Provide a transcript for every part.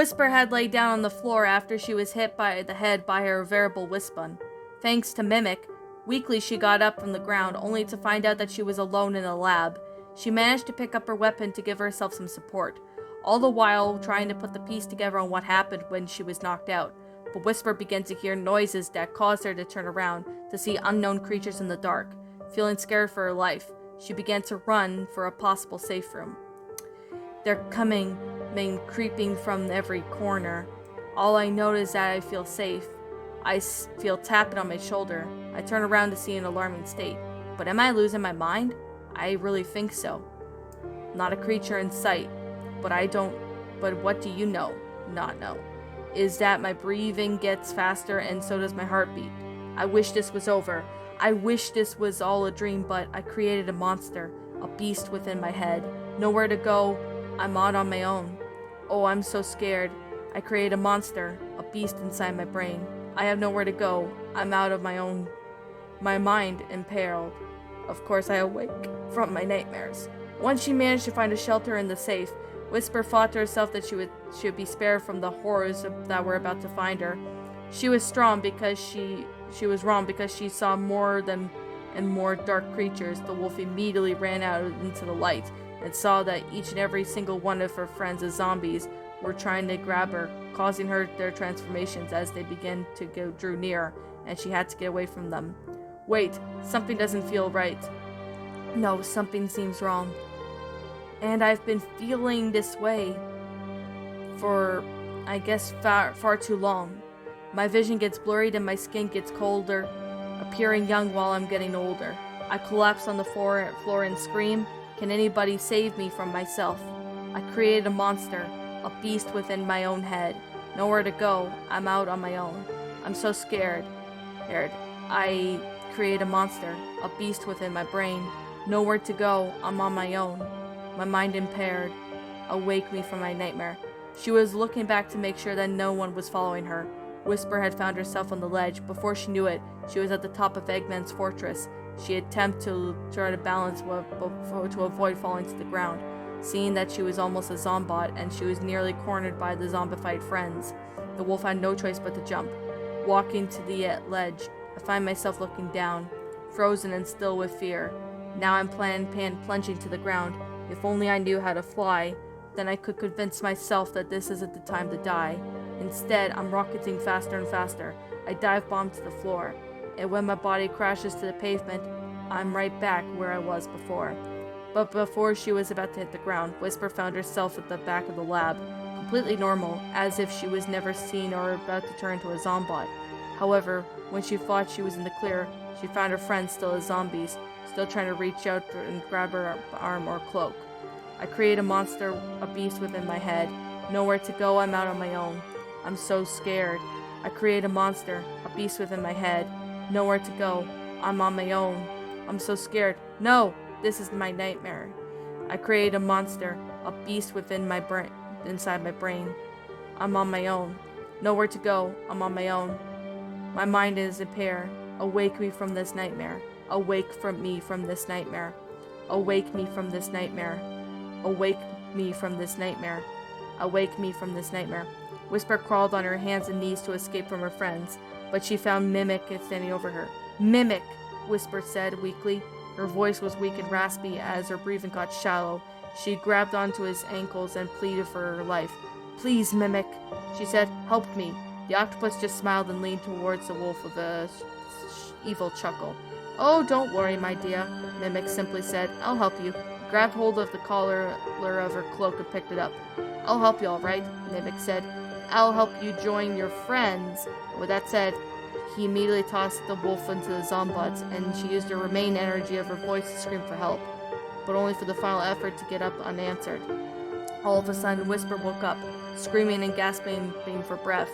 Whisper had laid down on the floor after she was hit by the head by her variable Wispun. Thanks to Mimic, weakly she got up from the ground, only to find out that she was alone in the lab. She managed to pick up her weapon to give herself some support, all the while trying to put the piece together on what happened when she was knocked out. But Whisper began to hear noises that caused her to turn around to see unknown creatures in the dark. Feeling scared for her life, she began to run for a possible safe room. They're coming, creeping from every corner. All I know is that I feel safe. I feel tapping on my shoulder. I turn around to see an alarming state. But am I losing my mind? I really think so. Not a creature in sight. But what do you know? Not know. Is that my breathing gets faster and so does my heartbeat. I wish this was over. I wish this was all a dream, but I created a monster, a beast within my head. Nowhere to go. I'm out on my own. Oh, I'm so scared. I created a monster, a beast inside my brain. I have nowhere to go. I'm out of my mind imperiled. Of course, I awake from my nightmares. Once she managed to find a shelter in the safe, Whisper thought to herself that she would be spared from the horrors that were about to find her. She was strong because she was wrong because she saw more and more dark creatures. The wolf immediately ran out into the light and saw that each and every single one of her friends as zombies were trying to grab her, causing her their transformations as they began to drew near, and she had to get away from them. Wait, something doesn't feel right. No, something seems wrong. And I've been feeling this way for, I guess, far too long. My vision gets blurred and my skin gets colder, appearing young while I'm getting older. I collapse on the floor and scream, "Can anybody save me from myself?" I created a monster, a beast within my own head. Nowhere to go. I'm out on my own. I'm so scared. I create a monster, a beast within my brain. Nowhere to go. I'm on my own. My mind impaired. Awake me from my nightmare. She was looking back to make sure that no one was following her. Whisper had found herself on the ledge. Before she knew it, she was at the top of Eggman's fortress. She attempted to try to balance to avoid falling to the ground, seeing that she was almost a zombot and she was nearly cornered by the zombified friends. The wolf had no choice but to jump. Walking to the ledge, I find myself looking down, frozen and still with fear. Now I'm plunging to the ground. If only I knew how to fly, then I could convince myself that this isn't the time to die. Instead, I'm rocketing faster and faster. I dive bomb to the floor, and when my body crashes to the pavement, I'm right back where I was before. But before she was about to hit the ground, Whisper found herself at the back of the lab, completely normal, as if she was never seen or about to turn into a zombot. However, when she thought she was in the clear, she found her friends still as zombies, still trying to reach out and grab her arm or cloak. I create a monster, a beast within my head. Nowhere to go, I'm out on my own. I'm so scared. I create a monster, a beast within my head. Nowhere to go, I'm on my own. I'm so scared. No, this is my nightmare. I create a monster, a beast within my brain, inside my brain. I'm on my own. Nowhere to go, I'm on my own. My mind is impaired. Awake me from this nightmare. Awake me from this nightmare. Awake me from this nightmare. Awake me from this nightmare. Awake me from this nightmare. Whisper crawled on her hands and knees to escape from her friends, but she found Mimic standing over her. "Mimic," Whisper said weakly. Her voice was weak and raspy as her breathing got shallow. She grabbed onto his ankles and pleaded for her life. "Please, Mimic," she said, "help me." The octopus just smiled and leaned towards the wolf with a evil chuckle. "Oh, don't worry, my dear," Mimic simply said. "I'll help you." He grabbed hold of the collar of her cloak and picked it up. "I'll help you, all right," Mimic said. "I'll help you join your friends." With that said, he immediately tossed the wolf into the zombots, and she used the remaining energy of her voice to scream for help, but only for the final effort to get up unanswered. All of a sudden, Whisper woke up, screaming and gasping for breath.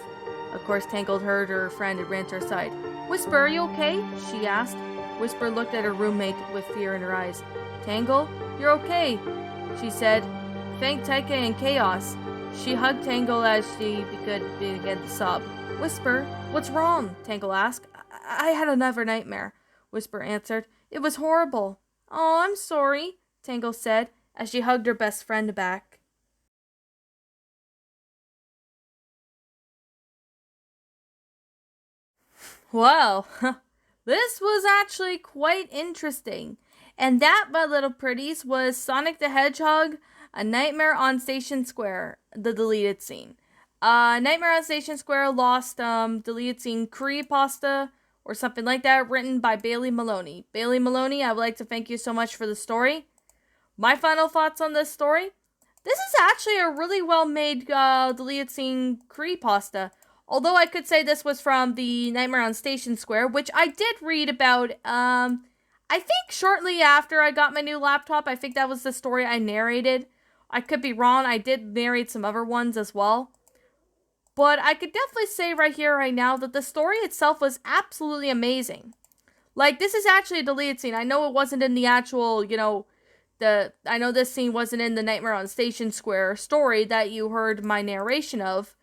Of course, Tangled heard her friend and ran to her side. "Whisper, are you okay?" she asked. Whisper looked at her roommate with fear in her eyes. "Tangle, you're okay," she said. "Thank Taika and Chaos." She hugged Tangle as she began to sob. "Whisper, what's wrong?" Tangle asked. I had another nightmare," Whisper answered. "It was horrible." "Oh, I'm sorry," Tangle said as she hugged her best friend back. Well, this was actually quite interesting. And that, my little pretties, was Sonic the Hedgehog, A Nightmare on Station Square, the deleted scene. Nightmare on Station Square lost deleted scene creepypasta or something like that, written by Bailey Maloney. Bailey Maloney, I would like to thank you so much for the story. My final thoughts on this story? This is actually a really well made deleted scene creepypasta. Although I could say this was from the Nightmare on Station Square, which I did read about, I think shortly after I got my new laptop. I think that was the story I narrated. I could be wrong. I did narrate some other ones as well. But I could definitely say right here, right now, that the story itself was absolutely amazing. Like, this is actually a deleted scene. I know it wasn't in the actual, I know this scene wasn't in the Nightmare on Station Square story that you heard my narration of.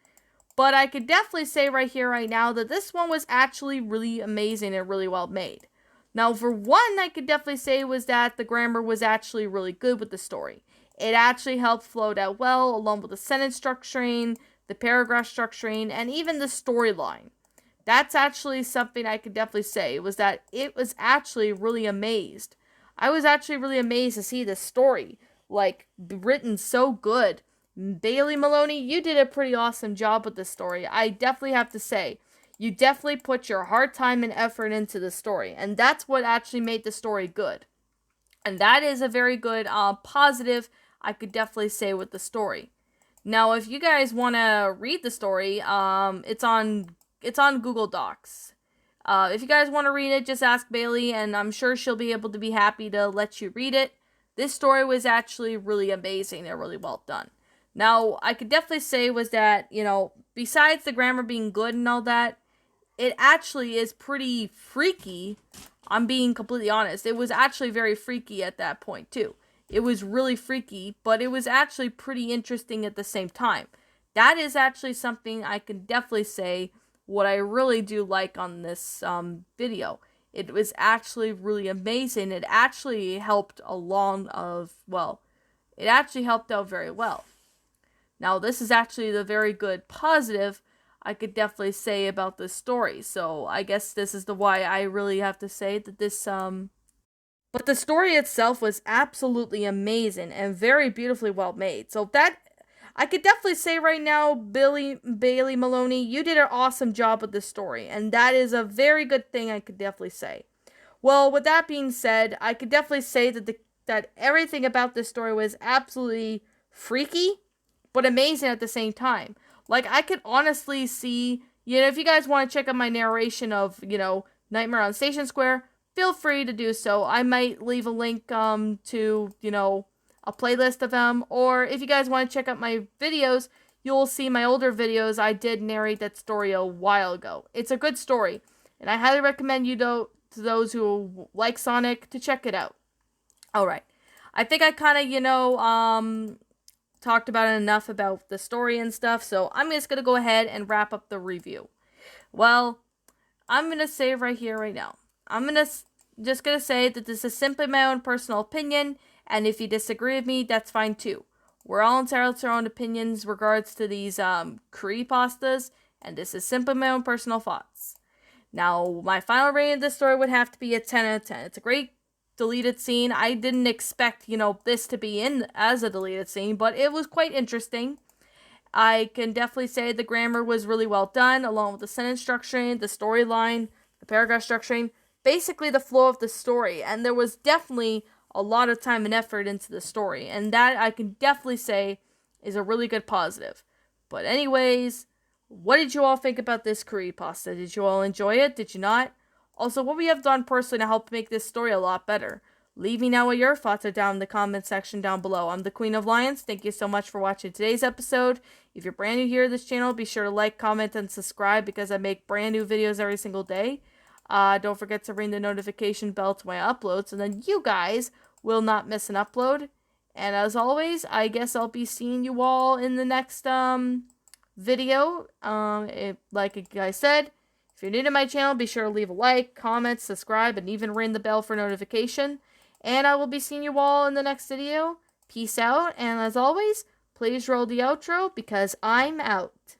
But I could definitely say right here, right now, that this one was actually really amazing and really well made. Now, for one, I could definitely say was that the grammar was actually really good with the story. It actually helped flow out well, along with the sentence structuring, the paragraph structuring, and even the storyline. That's actually something I could definitely say, was that it was actually really amazed. I was actually really amazed to see the story, like, written so good. Bailey Maloney, you did a pretty awesome job with this story. I definitely have to say, you definitely put your hard time and effort into the story, and that's what actually made the story good. And that is a very good positive, I could definitely say, with the story. Now, if you guys want to read the story, it's on Google Docs. If you guys want to read it, just ask Bailey, and I'm sure she'll be able to be happy to let you read it. This story was actually really amazing and really well done. Now, I could definitely say was that, besides the grammar being good and all that, it actually is pretty freaky. I'm being completely honest. It was actually very freaky at that point, too. It was really freaky, but it was actually pretty interesting at the same time. That is actually something I can definitely say what I really do like on this video. It was actually really amazing. It actually helped it actually helped out very well. Now, this is actually the very good positive I could definitely say about this story. So I guess this is the why I really have to say that this but the story itself was absolutely amazing and very beautifully well made. So that I could definitely say right now, Bailey Maloney, you did an awesome job with this story, and that is a very good thing I could definitely say. Well, with that being said, I could definitely say that everything about this story was absolutely freaky, but amazing at the same time. Like, I could honestly see, if you guys want to check out my narration of, Nightmare on Station Square, feel free to do so. I might leave a link to, a playlist of them, or if you guys want to check out my videos, you'll see my older videos. I did narrate that story a while ago. It's a good story, and I highly recommend to those who like Sonic to check it out. Alright, I think I kind of, talked about it enough about the story and stuff, so I'm just going to go ahead and wrap up the review. Well, I'm going to say right here, right now, just going to say that this is simply my own personal opinion, and if you disagree with me, that's fine too. We're all entitled to our own opinions regards to these creepypastas, and this is simply my own personal thoughts. Now, my final rating of this story would have to be a 10 out of 10. It's a great deleted scene. I didn't expect, this to be in as a deleted scene, but it was quite interesting. I can definitely say the grammar was really well done, along with the sentence structuring, the storyline, the paragraph structuring, basically the flow of the story, and there was definitely a lot of time and effort into the story, and that I can definitely say is a really good positive. But anyways, what did you all think about this creepypasta? Did you all enjoy it? Did you not? Also, what we have done personally to help make this story a lot better. Leave me know what your thoughts are down in the comment section down below. I'm the Queen of Lions. Thank you so much for watching today's episode. If you're brand new here to this channel, be sure to like, comment, and subscribe because I make brand new videos every single day. Don't forget to ring the notification bell to my uploads, and then you guys will not miss an upload. And as always, I guess I'll be seeing you all in the next video. Like I said, if you're new to my channel, be sure to leave a like, comment, subscribe, and even ring the bell for notification. And I will be seeing you all in the next video. Peace out, and as always, please roll the outro because I'm out.